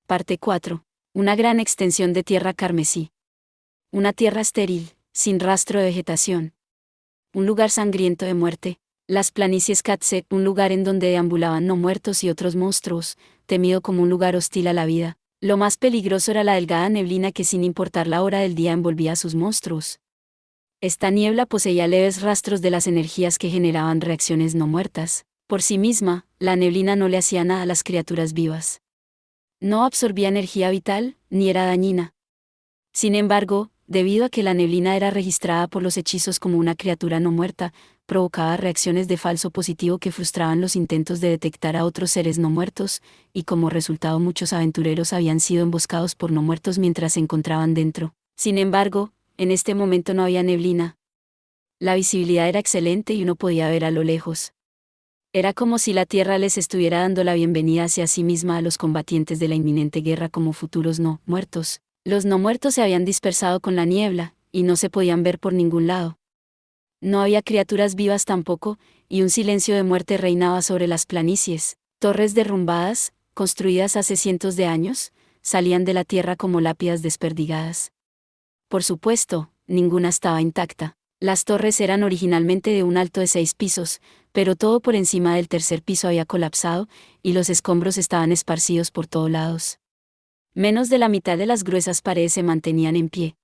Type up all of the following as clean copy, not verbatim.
Parte 4. Una gran extensión de tierra carmesí. Una tierra estéril, sin rastro de vegetación. Un lugar sangriento de muerte. Las planicies Katse, un lugar en donde deambulaban no muertos y otros monstruos, temido como un lugar hostil a la vida. Lo más peligroso era la delgada neblina que sin importar la hora del día envolvía a sus monstruos. Esta niebla poseía leves rastros de las energías que generaban reacciones no muertas. Por sí misma, la neblina no le hacía nada a las criaturas vivas. No absorbía energía vital, ni era dañina. Sin embargo, debido a que la neblina era registrada por los hechizos como una criatura no muerta, provocaba reacciones de falso positivo que frustraban los intentos de detectar a otros seres no muertos, y como resultado muchos aventureros habían sido emboscados por no muertos mientras se encontraban dentro. Sin embargo, en este momento no había neblina. La visibilidad era excelente y uno podía ver a lo lejos. Era como si la Tierra les estuviera dando la bienvenida hacia sí misma a los combatientes de la inminente guerra como futuros no muertos. Los no muertos se habían dispersado con la niebla, y no se podían ver por ningún lado. No había criaturas vivas tampoco, y un silencio de muerte reinaba sobre las planicies. Torres derrumbadas, construidas hace cientos de años, salían de la tierra como lápidas desperdigadas. Por supuesto, ninguna estaba intacta. Las torres eran originalmente de un alto de 6 pisos, pero todo por encima del tercer piso había colapsado, y los escombros estaban esparcidos por todos lados. Menos de la mitad de las gruesas paredes se mantenían en pie.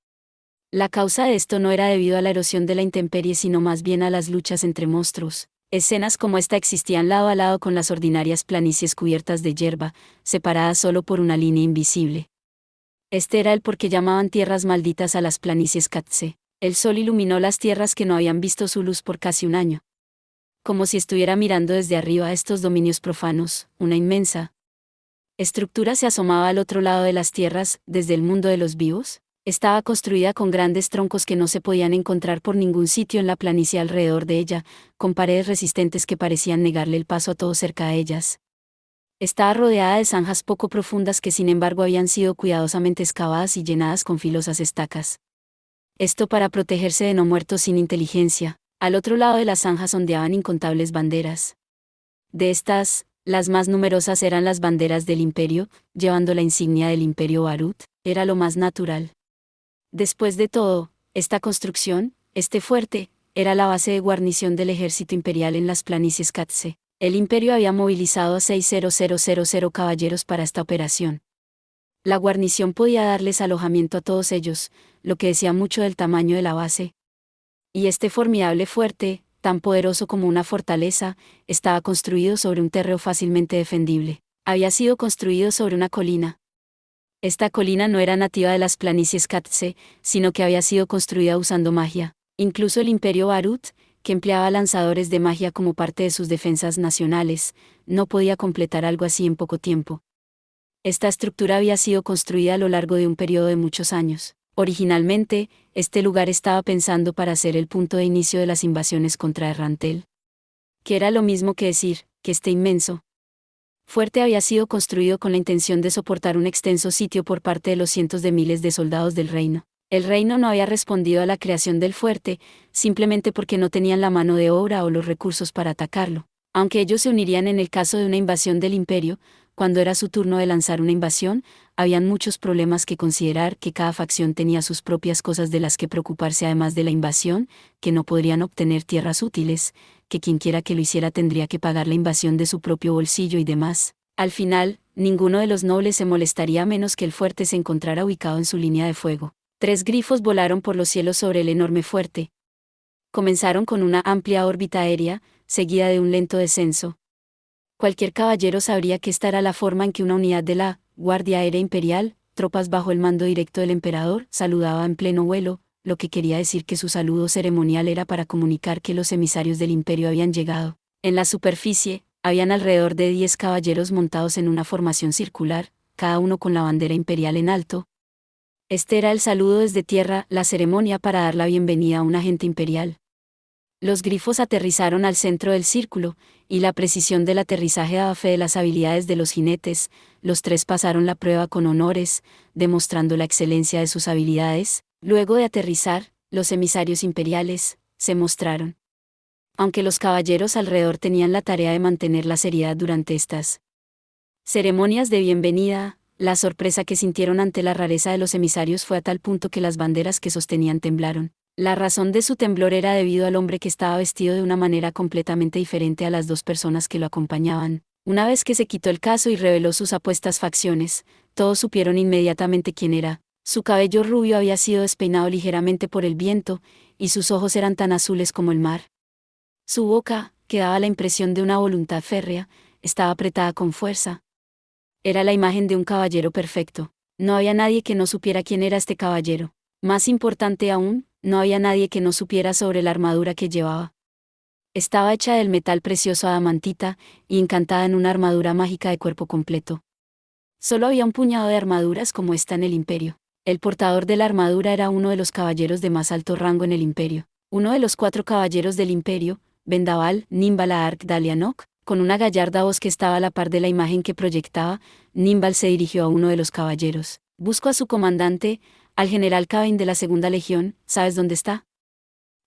La causa de esto no era debido a la erosión de la intemperie, sino más bien a las luchas entre monstruos. Escenas como esta existían lado a lado con las ordinarias planicies cubiertas de hierba, separadas solo por una línea invisible. Este era el por qué llamaban tierras malditas a las planicies Katse. El sol iluminó las tierras que no habían visto su luz por casi un año. Como si estuviera mirando desde arriba a estos dominios profanos, una inmensa estructura se asomaba al otro lado de las tierras, desde el mundo de los vivos. Estaba construida con grandes troncos que no se podían encontrar por ningún sitio en la planicie alrededor de ella, con paredes resistentes que parecían negarle el paso a todo cerca de ellas. Estaba rodeada de zanjas poco profundas que sin embargo habían sido cuidadosamente excavadas y llenadas con filosas estacas. Esto para protegerse de no muertos sin inteligencia. Al otro lado de las zanjas ondeaban incontables banderas. De estas, las más numerosas eran las banderas del imperio, llevando la insignia del imperio Barut. Era lo más natural. Después de todo, esta construcción, este fuerte, era la base de guarnición del ejército imperial en las planicies Katse. El imperio había movilizado a 60000 caballeros para esta operación. La guarnición podía darles alojamiento a todos ellos, lo que decía mucho del tamaño de la base. Y este formidable fuerte, tan poderoso como una fortaleza, estaba construido sobre un terreno fácilmente defendible. Había sido construido sobre una colina. Esta colina no era nativa de las planicies Katse, sino que había sido construida usando magia. Incluso el imperio Barut, que empleaba lanzadores de magia como parte de sus defensas nacionales, no podía completar algo así en poco tiempo. Esta estructura había sido construida a lo largo de un periodo de muchos años. Originalmente, este lugar estaba pensado para ser el punto de inicio de las invasiones contra Errantel. Que era lo mismo que decir, que este inmenso fuerte había sido construido con la intención de soportar un extenso sitio por parte de los cientos de miles de soldados del reino. El reino no había respondido a la creación del fuerte, simplemente porque no tenían la mano de obra o los recursos para atacarlo. Aunque ellos se unirían en el caso de una invasión del imperio, cuando era su turno de lanzar una invasión, habían muchos problemas que considerar, que cada facción tenía sus propias cosas de las que preocuparse además de la invasión, que no podrían obtener tierras útiles, que quienquiera que lo hiciera tendría que pagar la invasión de su propio bolsillo y demás. Al final, ninguno de los nobles se molestaría a menos que el fuerte se encontrara ubicado en su línea de fuego. 3 grifos volaron por los cielos sobre el enorme fuerte. Comenzaron con una amplia órbita aérea, seguida de un lento descenso. Cualquier caballero sabría que esta era la forma en que una unidad de la Guardia Aérea Imperial, tropas bajo el mando directo del emperador, saludaba en pleno vuelo, lo que quería decir que su saludo ceremonial era para comunicar que los emisarios del imperio habían llegado. En la superficie, habían alrededor de 10 caballeros montados en una formación circular, cada uno con la bandera imperial en alto. Este era el saludo desde tierra, la ceremonia para dar la bienvenida a un agente imperial. Los grifos aterrizaron al centro del círculo, y la precisión del aterrizaje daba fe de las habilidades de los jinetes. Los 3 pasaron la prueba con honores, demostrando la excelencia de sus habilidades. Luego de aterrizar, los emisarios imperiales se mostraron. Aunque los caballeros alrededor tenían la tarea de mantener la seriedad durante estas ceremonias de bienvenida, La sorpresa que sintieron ante la rareza de los emisarios fue a tal punto que las banderas que sostenían temblaron. La razón de su temblor era debido al hombre que estaba vestido de una manera completamente diferente a las dos personas que lo acompañaban. Una vez que se quitó el casco y reveló sus apuestas facciones, todos supieron inmediatamente quién era. Su cabello rubio había sido despeinado ligeramente por el viento, y sus ojos eran tan azules como el mar. Su boca, que daba la impresión de una voluntad férrea, estaba apretada con fuerza. Era la imagen de un caballero perfecto. No había nadie que no supiera quién era este caballero. Más importante aún, no había nadie que no supiera sobre la armadura que llevaba. Estaba hecha del metal precioso adamantita, y encantada en una armadura mágica de cuerpo completo. Solo había un puñado de armaduras como esta en el Imperio. El portador de la armadura era uno de los caballeros de más alto rango en el Imperio. Uno de los 4 caballeros del Imperio, Vendaval, Nimbal Aark Dalianok, con una gallarda voz que estaba a la par de la imagen que proyectaba, Nimbal se dirigió a uno de los caballeros. Busco a su comandante, al general Cavain de la Segunda Legión. ¿Sabes dónde está?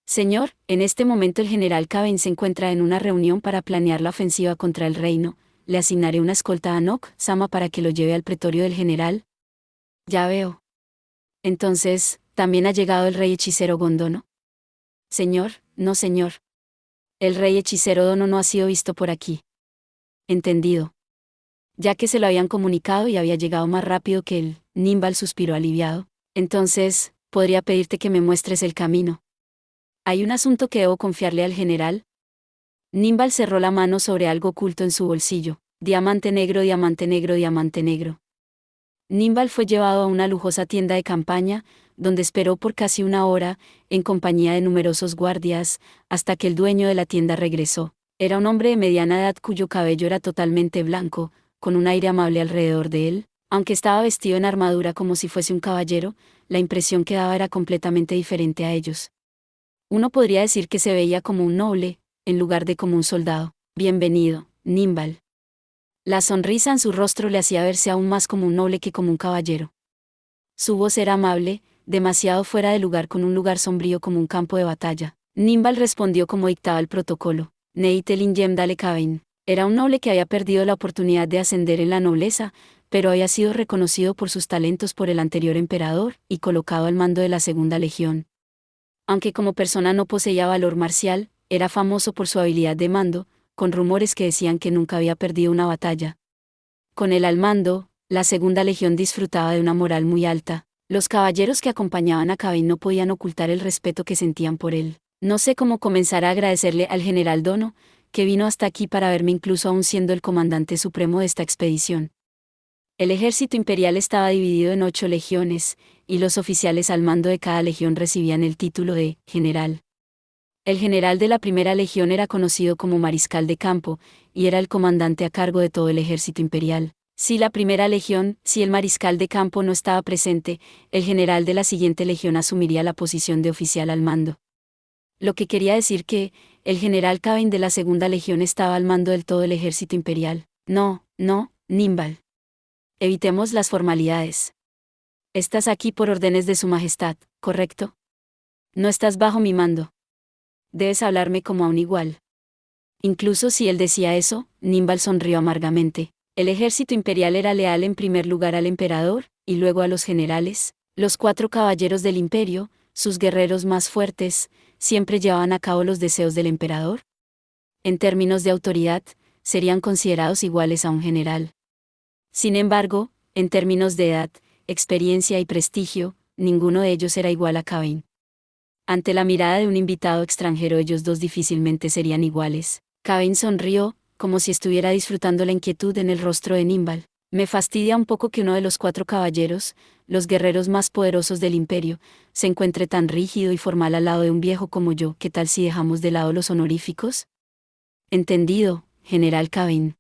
Señor, en este momento el general Cavain se encuentra en una reunión para planear la ofensiva contra el reino. Le asignaré una escolta a Nok Sama para que lo lleve al pretorio del general. Ya veo. Entonces, ¿también ha llegado el rey hechicero Gondolo? Señor, no señor. El rey hechicero Dono no ha sido visto por aquí. Entendido. Ya que se lo habían comunicado y había llegado más rápido que él, Nimbal suspiró aliviado. Entonces, ¿podría pedirte que me muestres el camino? ¿Hay un asunto que debo confiarle al general? Nimbal cerró la mano sobre algo oculto en su bolsillo. Diamante negro, diamante negro, diamante negro. Nimbal fue llevado a una lujosa tienda de campaña, donde esperó por casi una hora, en compañía de numerosos guardias, hasta que el dueño de la tienda regresó. Era un hombre de mediana edad cuyo cabello era totalmente blanco, con un aire amable alrededor de él. Aunque estaba vestido en armadura como si fuese un caballero, la impresión que daba era completamente diferente a ellos. Uno podría decir que se veía como un noble, en lugar de como un soldado. Bienvenido, Nimbal. La sonrisa en su rostro le hacía verse aún más como un noble que como un caballero. Su voz era amable, demasiado fuera de lugar con un lugar sombrío como un campo de batalla. Nimbal respondió como dictaba el protocolo. Neitelin Yem Dale Cavain. Era un noble que había perdido la oportunidad de ascender en la nobleza, pero había sido reconocido por sus talentos por el anterior emperador, y colocado al mando de la Segunda Legión. Aunque como persona no poseía valor marcial, era famoso por su habilidad de mando, con rumores que decían que nunca había perdido una batalla. Con él al mando, la Segunda Legión disfrutaba de una moral muy alta. Los caballeros que acompañaban a Cavain no podían ocultar el respeto que sentían por él. No sé cómo comenzar a agradecerle al general Dono, que vino hasta aquí para verme incluso aún siendo el comandante supremo de esta expedición. El ejército imperial estaba dividido en 8 legiones, y los oficiales al mando de cada legión recibían el título de general. El general de la primera legión era conocido como mariscal de campo, y era el comandante a cargo de todo el ejército imperial. Si el mariscal de campo no estaba presente, el general de la siguiente legión asumiría la posición de oficial al mando. Lo que quería decir que, el general Cavain de la segunda legión estaba al mando del todo el ejército imperial. No, Nimbal. Evitemos las formalidades. Estás aquí por órdenes de su majestad, ¿correcto? No estás bajo mi mando. Debes hablarme como a un igual. Incluso si él decía eso, Nimbal sonrió amargamente. El ejército imperial era leal en primer lugar al emperador, y luego a los generales. Los 4 caballeros del imperio, sus guerreros más fuertes, siempre llevaban a cabo los deseos del emperador. En términos de autoridad, serían considerados iguales a un general. Sin embargo, en términos de edad, experiencia y prestigio, ninguno de ellos era igual a Cavain. Ante la mirada de un invitado extranjero ellos dos difícilmente serían iguales. Cavain sonrió, como si estuviera disfrutando la inquietud en el rostro de Nimbal. Me fastidia un poco que uno de los 4 caballeros, los guerreros más poderosos del imperio, se encuentre tan rígido y formal al lado de un viejo como yo. ¿Qué tal si dejamos de lado los honoríficos? Entendido, general Cavain.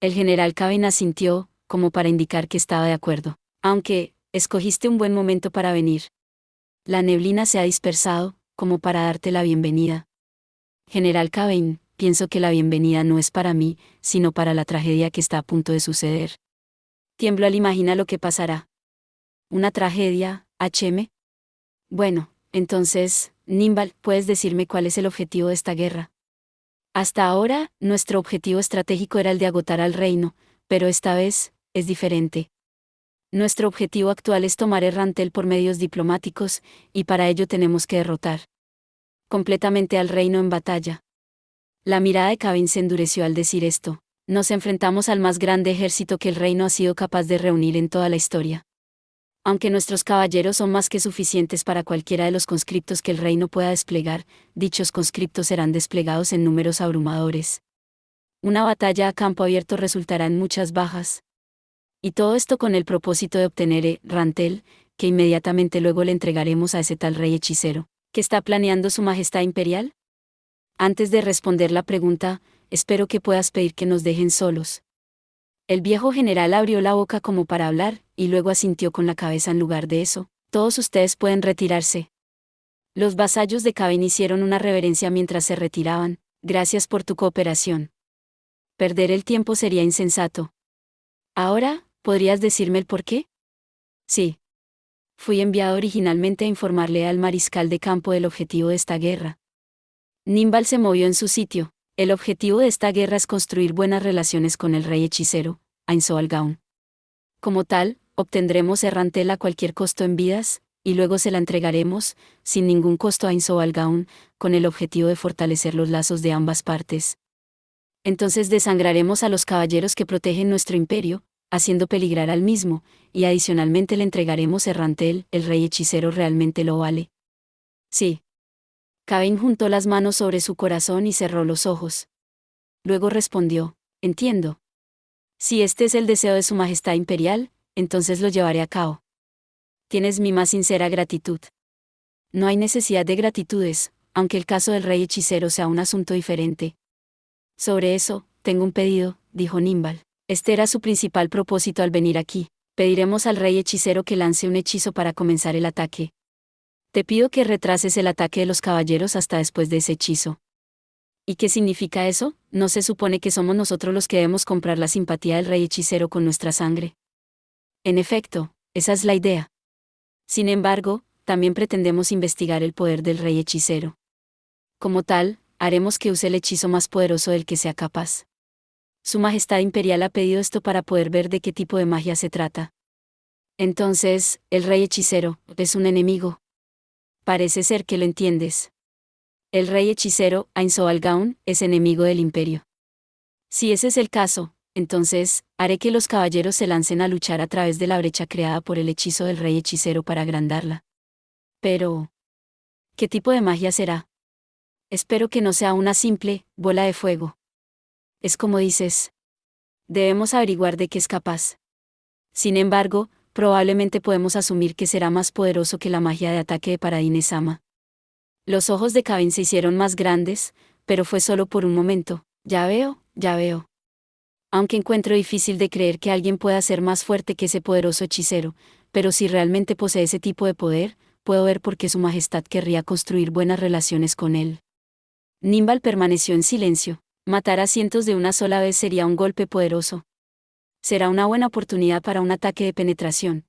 El general Cavain asintió, como para indicar que estaba de acuerdo. Aunque, escogiste un buen momento para venir. La neblina se ha dispersado, como para darte la bienvenida. General Cavain, pienso que la bienvenida no es para mí, sino para la tragedia que está a punto de suceder. Tiemblo al imaginar lo que pasará. ¿Una tragedia, HM? Bueno, entonces, Nimbal, ¿puedes decirme cuál es el objetivo de esta guerra? Hasta ahora, nuestro objetivo estratégico era el de agotar al reino, pero esta vez, es diferente. Nuestro objetivo actual es tomar Errantel por medios diplomáticos, y para ello tenemos que derrotar completamente al reino en batalla. La mirada de Kevin se endureció al decir esto. Nos enfrentamos al más grande ejército que el reino ha sido capaz de reunir en toda la historia. Aunque nuestros caballeros son más que suficientes para cualquiera de los conscriptos que el reino pueda desplegar, dichos conscriptos serán desplegados en números abrumadores. Una batalla a campo abierto resultará en muchas bajas. Y todo esto con el propósito de obtener Rantel, que inmediatamente luego le entregaremos a ese tal rey hechicero, que está planeando su majestad imperial. Antes de responder la pregunta, espero que puedas pedir que nos dejen solos. El viejo general abrió la boca como para hablar, y luego asintió con la cabeza en lugar de eso. Todos ustedes pueden retirarse. Los vasallos de Kevin hicieron una reverencia mientras se retiraban. Gracias por tu cooperación. Perder el tiempo sería insensato. Ahora, ¿podrías decirme el por qué? Sí. Fui enviado originalmente a informarle al mariscal de campo del objetivo de esta guerra. Nimbal se movió en su sitio. El objetivo de esta guerra es construir buenas relaciones con el rey hechicero, Ainzoalgaon. Como tal, obtendremos Errantel a cualquier costo en vidas, y luego se la entregaremos, sin ningún costo a Ainzoalgaon, con el objetivo de fortalecer los lazos de ambas partes. Entonces desangraremos a los caballeros que protegen nuestro imperio, haciendo peligrar al mismo, y adicionalmente le entregaremos Errantel. ¿El rey hechicero realmente lo vale? Sí. Kevin juntó las manos sobre su corazón y cerró los ojos. Luego respondió, entiendo. Si este es el deseo de su majestad imperial, entonces lo llevaré a cabo. Tienes mi más sincera gratitud. No hay necesidad de gratitudes, aunque el caso del rey hechicero sea un asunto diferente. Sobre eso, tengo un pedido, dijo Nimbal. Este era su principal propósito al venir aquí. Pediremos al rey hechicero que lance un hechizo para comenzar el ataque. Te pido que retrases el ataque de los caballeros hasta después de ese hechizo. ¿Y qué significa eso? ¿No se supone que somos nosotros los que debemos comprar la simpatía del rey hechicero con nuestra sangre? En efecto, esa es la idea. Sin embargo, también pretendemos investigar el poder del rey hechicero. Como tal, haremos que use el hechizo más poderoso del que sea capaz. Su Majestad Imperial ha pedido esto para poder ver de qué tipo de magia se trata. Entonces, el rey hechicero es un enemigo. Parece ser que lo entiendes. El rey hechicero, Ainzoalgaon, es enemigo del imperio. Si ese es el caso, entonces, haré que los caballeros se lancen a luchar a través de la brecha creada por el hechizo del rey hechicero para agrandarla. Pero, ¿qué tipo de magia será? Espero que no sea una simple bola de fuego. Es como dices. Debemos averiguar de qué es capaz. Sin embargo, probablemente podemos asumir que será más poderoso que la magia de ataque de Paradine-sama. Los ojos de Kevin se hicieron más grandes, pero fue solo por un momento. Ya veo, ya veo. Aunque encuentro difícil de creer que alguien pueda ser más fuerte que ese poderoso hechicero, pero si realmente posee ese tipo de poder, puedo ver por qué su majestad querría construir buenas relaciones con él. Nimbal permaneció en silencio. Matar a cientos de una sola vez sería un golpe poderoso. Será una buena oportunidad para un ataque de penetración.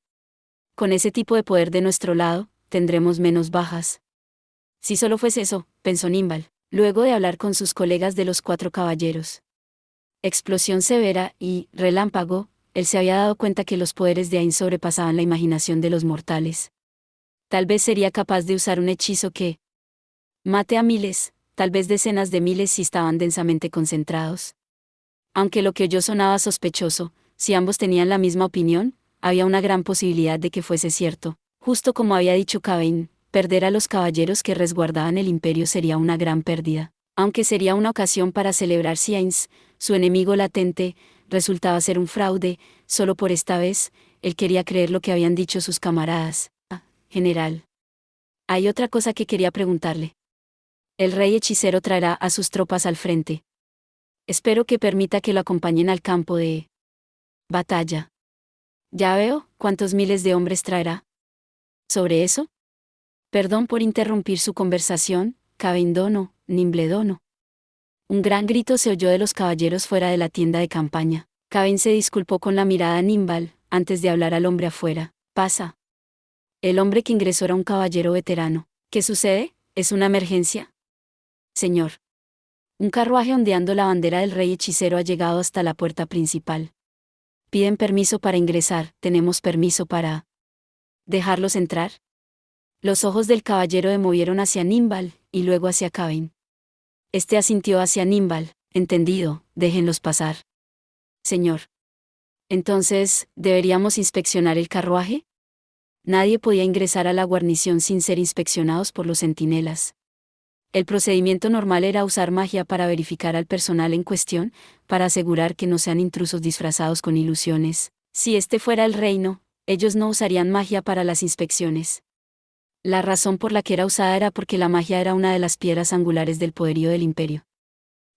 Con ese tipo de poder de nuestro lado, tendremos menos bajas. Si solo fuese eso, pensó Nimbal, luego de hablar con sus colegas de los 4 caballeros. Explosión severa y, relámpago, él se había dado cuenta que los poderes de Ain sobrepasaban la imaginación de los mortales. Tal vez sería capaz de usar un hechizo que mate a miles, tal vez decenas de miles si estaban densamente concentrados. Aunque lo que oyó sonaba sospechoso, si ambos tenían la misma opinión, había una gran posibilidad de que fuese cierto. Justo como había dicho Kevin, perder a los caballeros que resguardaban el imperio sería una gran pérdida. Aunque sería una ocasión para celebrar si Ainz, su enemigo latente, resultaba ser un fraude, solo por esta vez, él quería creer lo que habían dicho sus camaradas. General. Hay otra cosa que quería preguntarle. El rey hechicero traerá a sus tropas al frente. Espero que permita que lo acompañen al campo de batalla. Ya veo, ¿cuántos miles de hombres traerá? ¿Sobre eso? Perdón por interrumpir su conversación, Cabendono, Nimbledono. Un gran grito se oyó de los caballeros fuera de la tienda de campaña. Kevin se disculpó con la mirada a Nimbal, antes de hablar al hombre afuera. Pasa. El hombre que ingresó era un caballero veterano. ¿Qué sucede? ¿Es una emergencia? Señor. Un carruaje ondeando la bandera del rey hechicero ha llegado hasta la puerta principal. Piden permiso para ingresar, ¿tenemos permiso para dejarlos entrar? Los ojos del caballero se movieron hacia Nimble, y luego hacia Kevin. Este asintió hacia Nimble, entendido, déjenlos pasar. Señor. Entonces, ¿deberíamos inspeccionar el carruaje? Nadie podía ingresar a la guarnición sin ser inspeccionados por los centinelas. El procedimiento normal era usar magia para verificar al personal en cuestión, para asegurar que no sean intrusos disfrazados con ilusiones. Si este fuera el reino, ellos no usarían magia para las inspecciones. La razón por la que era usada era porque la magia era una de las piedras angulares del poderío del imperio.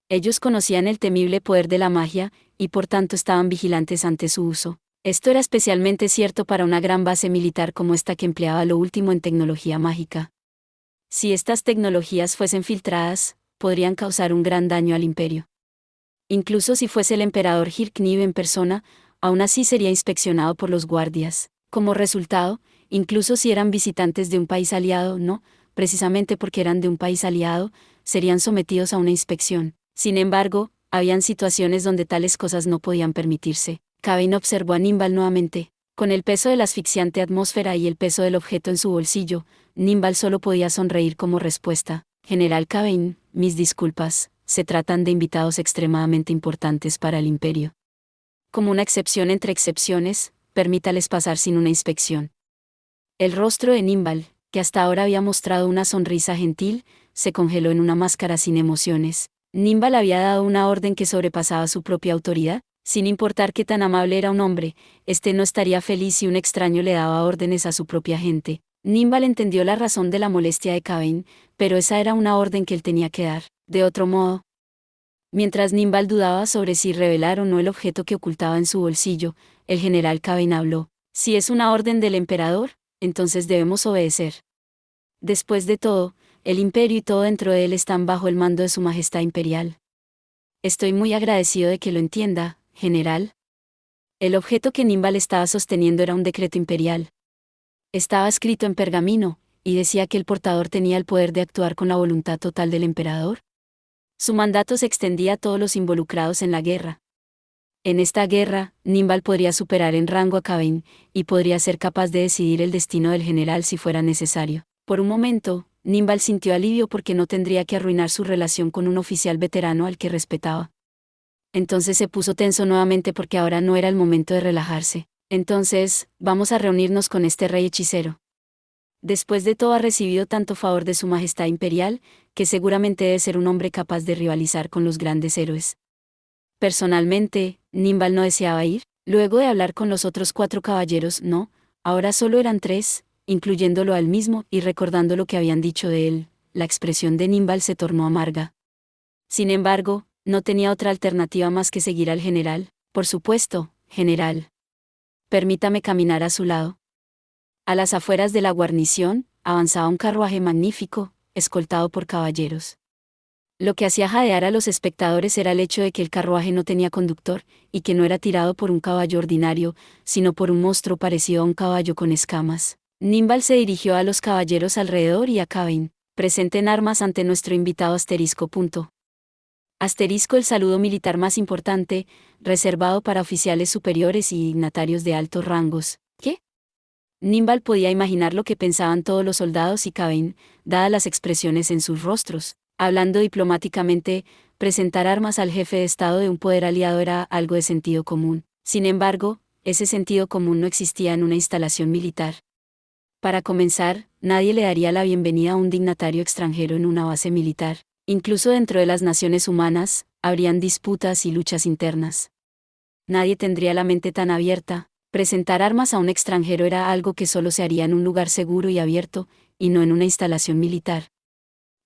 Ellos conocían el temible poder de la magia, y por tanto estaban vigilantes ante su uso. Esto era especialmente cierto para una gran base militar como esta que empleaba lo último en tecnología mágica. Si estas tecnologías fuesen filtradas, podrían causar un gran daño al imperio. Incluso si fuese el emperador Hirkniv en persona, aún así sería inspeccionado por los guardias. Como resultado, incluso si eran visitantes de un país aliado, no, precisamente porque eran de un país aliado, serían sometidos a una inspección. Sin embargo, habían situaciones donde tales cosas no podían permitirse. Kevin observó a Nimble nuevamente. Con el peso de la asfixiante atmósfera y el peso del objeto en su bolsillo, Nimble solo podía sonreír como respuesta. General Kevin, mis disculpas, se tratan de invitados extremadamente importantes para el imperio. Como una excepción entre excepciones, permítales pasar sin una inspección. El rostro de Nimble, que hasta ahora había mostrado una sonrisa gentil, se congeló en una máscara sin emociones. Nimble había dado una orden que sobrepasaba su propia autoridad. Sin importar qué tan amable era un hombre, este no estaría feliz si un extraño le daba órdenes a su propia gente. Nimble entendió la razón de la molestia de Kevin, pero esa era una orden que él tenía que dar. De otro modo, mientras Nimble dudaba sobre si revelar o no el objeto que ocultaba en su bolsillo, el general Kevin habló. Si es una orden del emperador, entonces debemos obedecer. Después de todo, el imperio y todo dentro de él están bajo el mando de su majestad imperial. Estoy muy agradecido de que lo entienda, general. El objeto que Nimble estaba sosteniendo era un decreto imperial. Estaba escrito en pergamino, y decía que el portador tenía el poder de actuar con la voluntad total del emperador. Su mandato se extendía a todos los involucrados en la guerra. En esta guerra, Nimble podría superar en rango a Kevin, y podría ser capaz de decidir el destino del general si fuera necesario. Por un momento, Nimble sintió alivio porque no tendría que arruinar su relación con un oficial veterano al que respetaba. Entonces se puso tenso nuevamente porque ahora no era el momento de relajarse. Entonces, vamos a reunirnos con este rey hechicero. Después de todo ha recibido tanto favor de su majestad imperial, que seguramente debe ser un hombre capaz de rivalizar con los grandes héroes. Personalmente, Nimble no deseaba ir. Luego de hablar con los otros 4 caballeros, no, ahora solo eran 3, incluyéndolo a él mismo, y recordando lo que habían dicho de él, la expresión de Nimble se tornó amarga. Sin embargo, no tenía otra alternativa más que seguir al general. Por supuesto, general. Permítame caminar a su lado. A las afueras de la guarnición, avanzaba un carruaje magnífico, escoltado por caballeros. Lo que hacía jadear a los espectadores era el hecho de que el carruaje no tenía conductor, y que no era tirado por un caballo ordinario, sino por un monstruo parecido a un caballo con escamas. Nimble se dirigió a los caballeros alrededor y a Kevin. Presenten armas ante nuestro invitado asterisco. Asterisco el saludo militar más importante, reservado para oficiales superiores y dignatarios de altos rangos. ¿Qué? Nimble podía imaginar lo que pensaban todos los soldados y Kevin, dadas las expresiones en sus rostros. Hablando diplomáticamente, presentar armas al jefe de Estado de un poder aliado era algo de sentido común. Sin embargo, ese sentido común no existía en una instalación militar. Para comenzar, nadie le daría la bienvenida a un dignatario extranjero en una base militar. Incluso dentro de las naciones humanas, habrían disputas y luchas internas. Nadie tendría la mente tan abierta. Presentar armas a un extranjero era algo que solo se haría en un lugar seguro y abierto, y no en una instalación militar.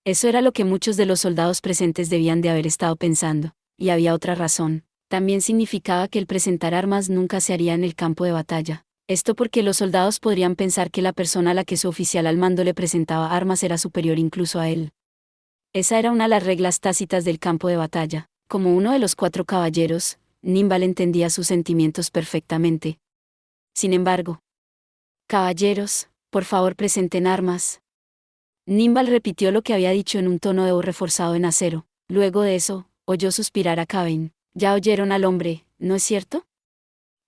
Eso era lo que muchos de los soldados presentes debían de haber estado pensando. Y había otra razón. También significaba que el presentar armas nunca se haría en el campo de batalla. Esto porque los soldados podrían pensar que la persona a la que su oficial al mando le presentaba armas era superior incluso a él. Esa era una de las reglas tácitas del campo de batalla. Como uno de los 4 caballeros, Nimble entendía sus sentimientos perfectamente. Sin embargo, caballeros, por favor presenten armas. Nimble repitió lo que había dicho en un tono de voz reforzado en acero. Luego de eso, oyó suspirar a Kevin. Ya oyeron al hombre, ¿no es cierto?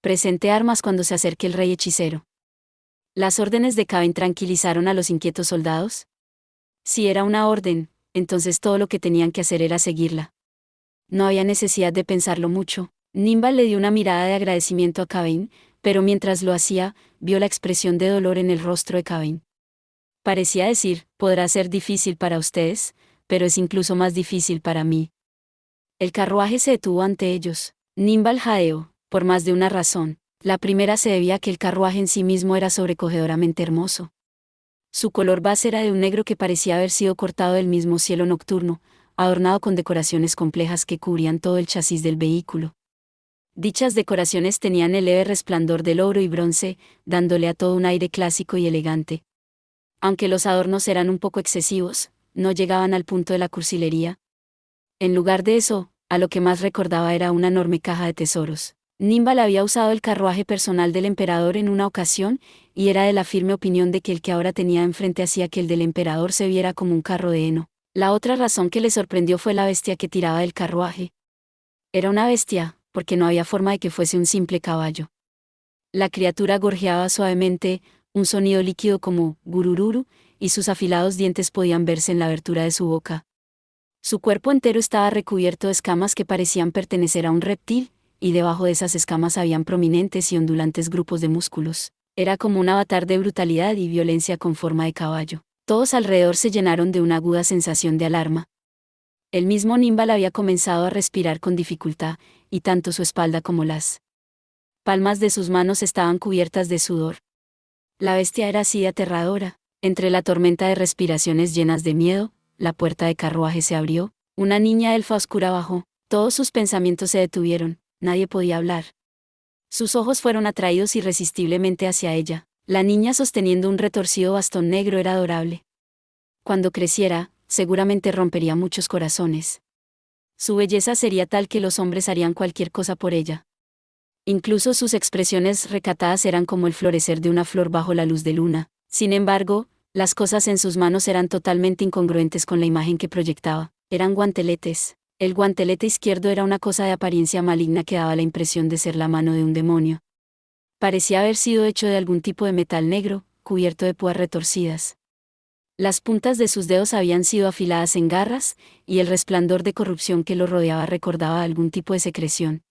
Presente armas cuando se acerque el rey hechicero. ¿Las órdenes de Caben tranquilizaron a los inquietos soldados? Si era una orden, entonces todo lo que tenían que hacer era seguirla. No había necesidad de pensarlo mucho. Nimbal le dio una mirada de agradecimiento a Caben, pero mientras lo hacía, vio la expresión de dolor en el rostro de Caben. Parecía decir, podrá ser difícil para ustedes, pero es incluso más difícil para mí. El carruaje se detuvo ante ellos. Nimbal jadeó, por más de una razón. La primera se debía a que el carruaje en sí mismo era sobrecogedoramente hermoso. Su color base era de un negro que parecía haber sido cortado del mismo cielo nocturno, adornado con decoraciones complejas que cubrían todo el chasis del vehículo. Dichas decoraciones tenían el leve resplandor del oro y bronce, dándole a todo un aire clásico y elegante. Aunque los adornos eran un poco excesivos, no llegaban al punto de la cursilería. En lugar de eso, a lo que más recordaba era una enorme caja de tesoros. Nimbal había usado el carruaje personal del emperador en una ocasión, y era de la firme opinión de que el que ahora tenía enfrente hacía que el del emperador se viera como un carro de heno. La otra razón que le sorprendió fue la bestia que tiraba del carruaje. Era una bestia, porque no había forma de que fuese un simple caballo. La criatura gorjeaba suavemente, un sonido líquido como gurururu, y sus afilados dientes podían verse en la abertura de su boca. Su cuerpo entero estaba recubierto de escamas que parecían pertenecer a un reptil, y debajo de esas escamas habían prominentes y ondulantes grupos de músculos. Era como un avatar de brutalidad y violencia con forma de caballo. Todos alrededor se llenaron de una aguda sensación de alarma. El mismo Nimbal había comenzado a respirar con dificultad, y tanto su espalda como las palmas de sus manos estaban cubiertas de sudor. La bestia era así de aterradora. Entre la tormenta de respiraciones llenas de miedo, la puerta de carruaje se abrió, una niña elfa oscura bajó, todos sus pensamientos se detuvieron, nadie podía hablar. Sus ojos fueron atraídos irresistiblemente hacia ella. La niña sosteniendo un retorcido bastón negro era adorable. Cuando creciera, seguramente rompería muchos corazones. Su belleza sería tal que los hombres harían cualquier cosa por ella. Incluso sus expresiones recatadas eran como el florecer de una flor bajo la luz de luna. Sin embargo, las cosas en sus manos eran totalmente incongruentes con la imagen que proyectaba. Eran guanteletes. El guantelete izquierdo era una cosa de apariencia maligna que daba la impresión de ser la mano de un demonio. Parecía haber sido hecho de algún tipo de metal negro, cubierto de púas retorcidas. Las puntas de sus dedos habían sido afiladas en garras, y el resplandor de corrupción que lo rodeaba recordaba algún tipo de secreción.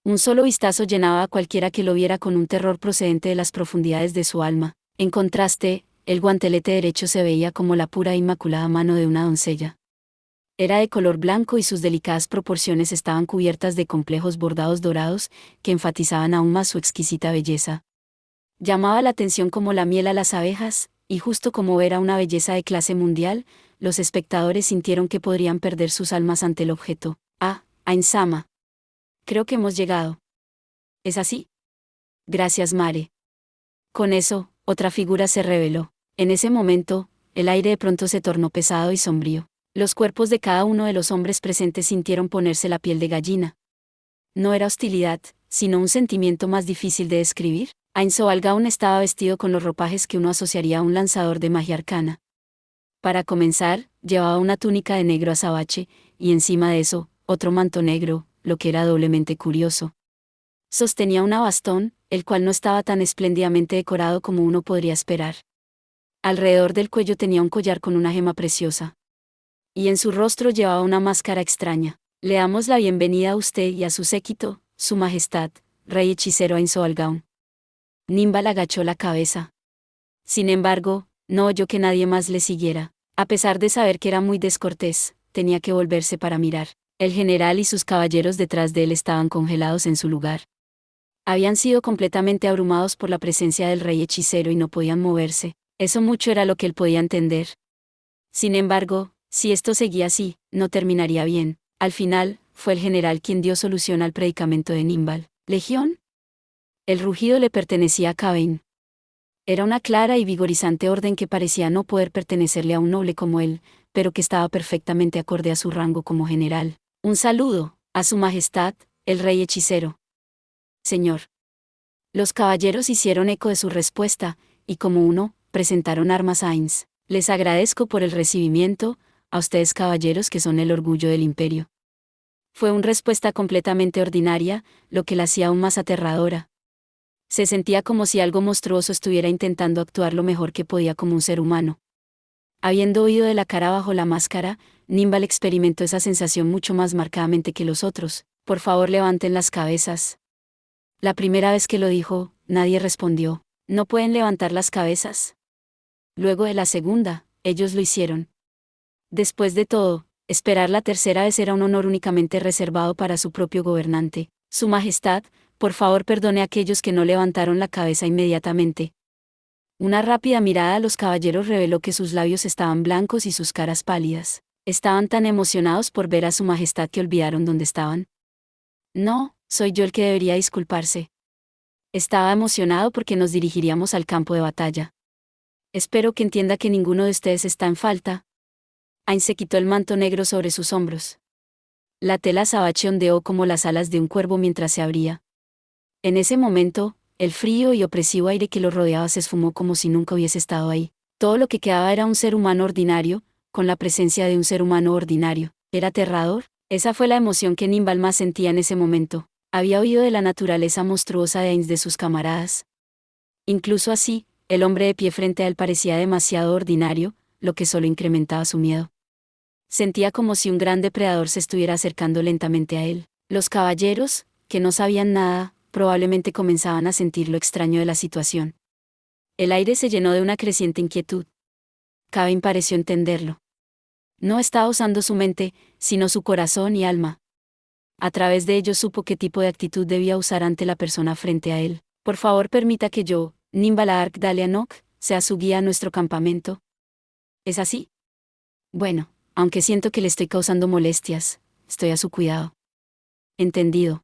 Un solo vistazo llenaba a cualquiera que lo viera con un terror procedente de las profundidades de su alma. En contraste, el guantelete derecho se veía como la pura e inmaculada mano de una doncella. Era de color blanco y sus delicadas proporciones estaban cubiertas de complejos bordados dorados que enfatizaban aún más su exquisita belleza. Llamaba la atención como la miel a las abejas, y justo como era una belleza de clase mundial, los espectadores sintieron que podrían perder sus almas ante el objeto. Ah, Ainsama. Creo que hemos llegado. ¿Es así? Gracias, Mare. Con eso, otra figura se reveló. En ese momento, el aire de pronto se tornó pesado y sombrío. Los cuerpos de cada uno de los hombres presentes sintieron ponerse la piel de gallina. No era hostilidad, sino un sentimiento más difícil de describir. Ainzoalgaun estaba vestido con los ropajes que uno asociaría a un lanzador de magia arcana. Para comenzar, llevaba una túnica de negro azabache, y encima de eso, otro manto negro, lo que era doblemente curioso. Sostenía una bastón, el cual no estaba tan espléndidamente decorado como uno podría esperar. Alrededor del cuello tenía un collar con una gema preciosa. Y en su rostro llevaba una máscara extraña. Le damos la bienvenida a usted y a su séquito, Su Majestad, Rey Hechicero Ainzoalgaun. Nimbal agachó la cabeza. Sin embargo, no oyó que nadie más le siguiera. A pesar de saber que era muy descortés, tenía que volverse para mirar. El general y sus caballeros detrás de él estaban congelados en su lugar. Habían sido completamente abrumados por la presencia del rey hechicero y no podían moverse. Eso mucho era lo que él podía entender. Sin embargo, si esto seguía así, no terminaría bien. Al final, fue el general quien dio solución al predicamento de Nimbal. ¿Legión? El rugido le pertenecía a Caben. Era una clara y vigorizante orden que parecía no poder pertenecerle a un noble como él, pero que estaba perfectamente acorde a su rango como general. Un saludo, a su majestad, el rey hechicero. Señor. Los caballeros hicieron eco de su respuesta, y como uno, presentaron armas a Ains. Les agradezco por el recibimiento, a ustedes caballeros que son el orgullo del imperio. Fue una respuesta completamente ordinaria, lo que la hacía aún más aterradora. Se sentía como si algo monstruoso estuviera intentando actuar lo mejor que podía como un ser humano. Habiendo oído de la cara bajo la máscara, Nimbal experimentó esa sensación mucho más marcadamente que los otros. Por favor, levanten las cabezas. La primera vez que lo dijo, nadie respondió. ¿No pueden levantar las cabezas? Luego de la segunda, ellos lo hicieron. Después de todo, esperar la tercera vez era un honor únicamente reservado para su propio gobernante. Su Majestad, por favor perdone a aquellos que no levantaron la cabeza inmediatamente. Una rápida mirada a los caballeros reveló que sus labios estaban blancos y sus caras pálidas. Estaban tan emocionados por ver a su Majestad que olvidaron dónde estaban. No, soy yo el que debería disculparse. Estaba emocionado porque nos dirigiríamos al campo de batalla. Espero que entienda que ninguno de ustedes está en falta. Ainz se quitó el manto negro sobre sus hombros. La tela azabache ondeó como las alas de un cuervo mientras se abría. En ese momento, el frío y opresivo aire que lo rodeaba se esfumó como si nunca hubiese estado ahí. Todo lo que quedaba era un ser humano ordinario, con la presencia de un ser humano ordinario. ¿Era aterrador? Esa fue la emoción que Nimbal más sentía en ese momento. Había oído de la naturaleza monstruosa de Ainz de sus camaradas. Incluso así, el hombre de pie frente a él parecía demasiado ordinario, lo que solo incrementaba su miedo. Sentía como si un gran depredador se estuviera acercando lentamente a él. Los caballeros, que no sabían nada, probablemente comenzaban a sentir lo extraño de la situación. El aire se llenó de una creciente inquietud. Cavain pareció entenderlo. No estaba usando su mente, sino su corazón y alma. A través de ello supo qué tipo de actitud debía usar ante la persona frente a él. Por favor permita que yo, Nimbal Ark Dalianok, sea su guía a nuestro campamento. ¿Es así? Bueno, aunque siento que le estoy causando molestias, estoy a su cuidado. Entendido.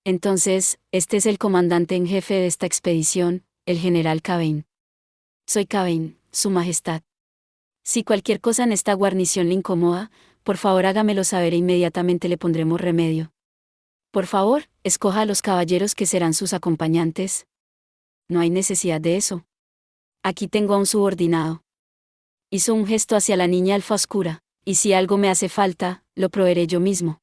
Entonces, este es el comandante en jefe de esta expedición, el general Cavain. Soy Cavain, su majestad. Si cualquier cosa en esta guarnición le incomoda, por favor hágamelo saber e inmediatamente le pondremos remedio. Por favor, escoja a los caballeros que serán sus acompañantes. No hay necesidad de eso. Aquí tengo a un subordinado. Hizo un gesto hacia la niña alfa oscura, y si algo me hace falta, lo proveeré yo mismo.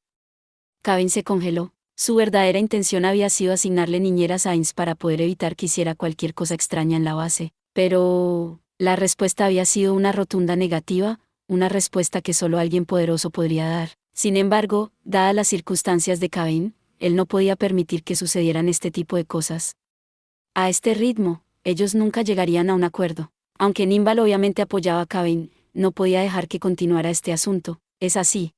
Cavain se congeló. Su verdadera intención había sido asignarle niñeras a Ainz para poder evitar que hiciera cualquier cosa extraña en la base, pero la respuesta había sido una rotunda negativa, una respuesta que solo alguien poderoso podría dar. Sin embargo, dadas las circunstancias de Cavain, él no podía permitir que sucedieran este tipo de cosas. A este ritmo, ellos nunca llegarían a un acuerdo. Aunque Nimbal obviamente apoyaba a Cavain, no podía dejar que continuara este asunto. Es así.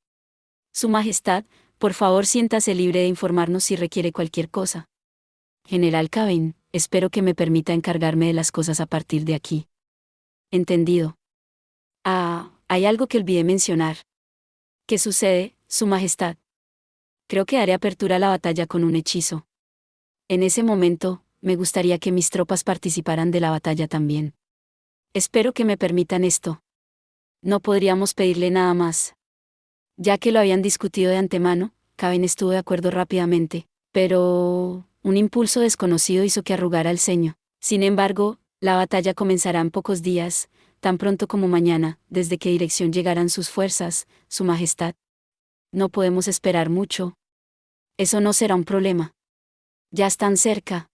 Su Majestad, por favor siéntase libre de informarnos si requiere cualquier cosa. General Cavain, espero que me permita encargarme de las cosas a partir de aquí. Entendido. Hay algo que olvidé mencionar. ¿Qué sucede, Su Majestad? Creo que haré apertura a la batalla con un hechizo. En ese momento, me gustaría que mis tropas participaran de la batalla también. Espero que me permitan esto. No podríamos pedirle nada más. Ya que lo habían discutido de antemano, Cavain estuvo de acuerdo rápidamente, pero un impulso desconocido hizo que arrugara el ceño. Sin embargo, la batalla comenzará en pocos días, tan pronto como mañana, desde qué dirección llegarán sus fuerzas, Su Majestad. No podemos esperar mucho. Eso no será un problema. Ya están cerca.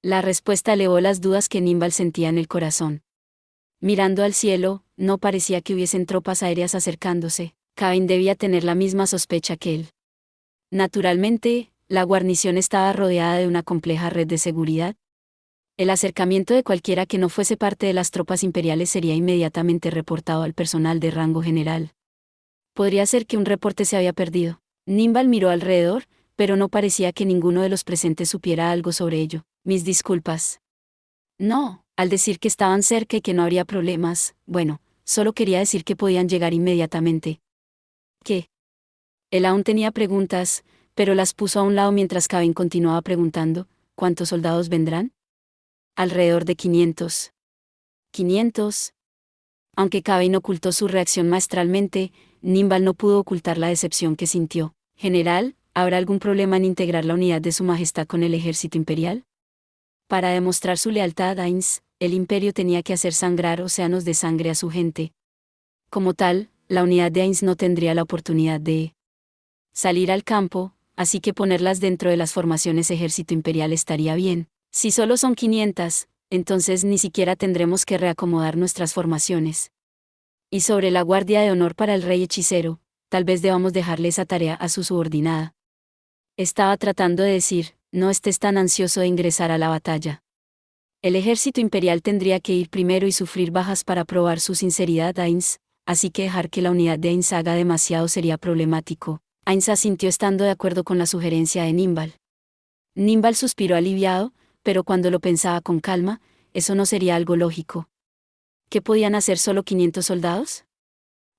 La respuesta elevó las dudas que Nimbal sentía en el corazón. Mirando al cielo, no parecía que hubiesen tropas aéreas acercándose. Cavain debía tener la misma sospecha que él. Naturalmente, la guarnición estaba rodeada de una compleja red de seguridad. El acercamiento de cualquiera que no fuese parte de las tropas imperiales sería inmediatamente reportado al personal de rango general. Podría ser que un reporte se había perdido. Nimbal miró alrededor, pero no parecía que ninguno de los presentes supiera algo sobre ello. Mis disculpas. No, al decir que estaban cerca y que no habría problemas, bueno, solo quería decir que podían llegar inmediatamente. ¿Qué? Él aún tenía preguntas, pero las puso a un lado mientras Cavain continuaba preguntando, ¿cuántos soldados vendrán? Alrededor de 500. ¿500? Aunque Cavain ocultó su reacción maestralmente, Nimbal no pudo ocultar la decepción que sintió. General, ¿habrá algún problema en integrar la unidad de Su Majestad con el ejército imperial? Para demostrar su lealtad a Ainz, el imperio tenía que hacer sangrar océanos de sangre a su gente. Como tal, la unidad de Ainz no tendría la oportunidad de salir al campo, así que ponerlas dentro de las formaciones ejército imperial estaría bien. Si solo son 500, entonces ni siquiera tendremos que reacomodar nuestras formaciones. Y sobre la guardia de honor para el rey hechicero, tal vez debamos dejarle esa tarea a su subordinada. Estaba tratando de decir, no estés tan ansioso de ingresar a la batalla. El ejército imperial tendría que ir primero y sufrir bajas para probar su sinceridad a Ainz, así que dejar que la unidad de Ainz haga demasiado sería problemático. Ainz asintió estando de acuerdo con la sugerencia de Nimbal. Nimbal suspiró aliviado, pero cuando lo pensaba con calma, eso no sería algo lógico. ¿Qué podían hacer solo 500 soldados?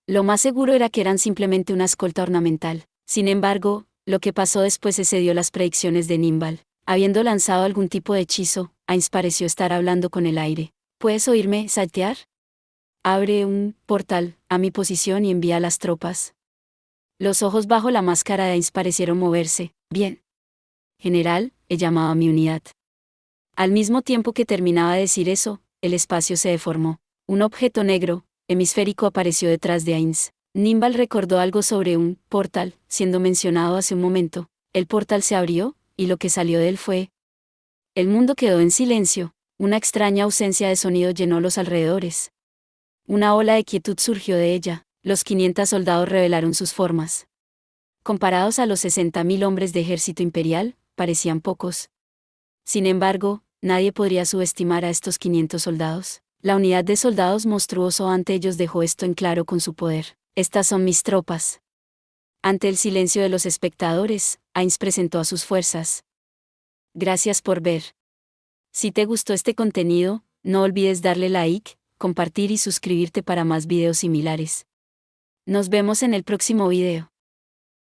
Lo más seguro era que eran simplemente una escolta ornamental. Sin embargo, lo que pasó después excedió las predicciones de Nimbal. Habiendo lanzado algún tipo de hechizo, Ainz pareció estar hablando con el aire. ¿Puedes oírme saltear? Abre un portal a mi posición y envía a las tropas. Los ojos bajo la máscara de Ainz parecieron moverse. Bien. General, he llamado a mi unidad. Al mismo tiempo que terminaba de decir eso, el espacio se deformó. Un objeto negro, hemisférico apareció detrás de Ainz. Nimbal recordó algo sobre un portal, siendo mencionado hace un momento. El portal se abrió, y lo que salió de él fue... El mundo quedó en silencio, una extraña ausencia de sonido llenó los alrededores. Una ola de quietud surgió de ella, los 500 soldados revelaron sus formas. Comparados a los 60.000 hombres de ejército imperial, parecían pocos. Sin embargo, nadie podría subestimar a estos 500 soldados. La unidad de soldados monstruoso ante ellos dejó esto en claro con su poder. Estas son mis tropas. Ante el silencio de los espectadores, Ainz presentó a sus fuerzas. Gracias por ver. Si te gustó este contenido, no olvides darle like, compartir y suscribirte para más videos similares. Nos vemos en el próximo video.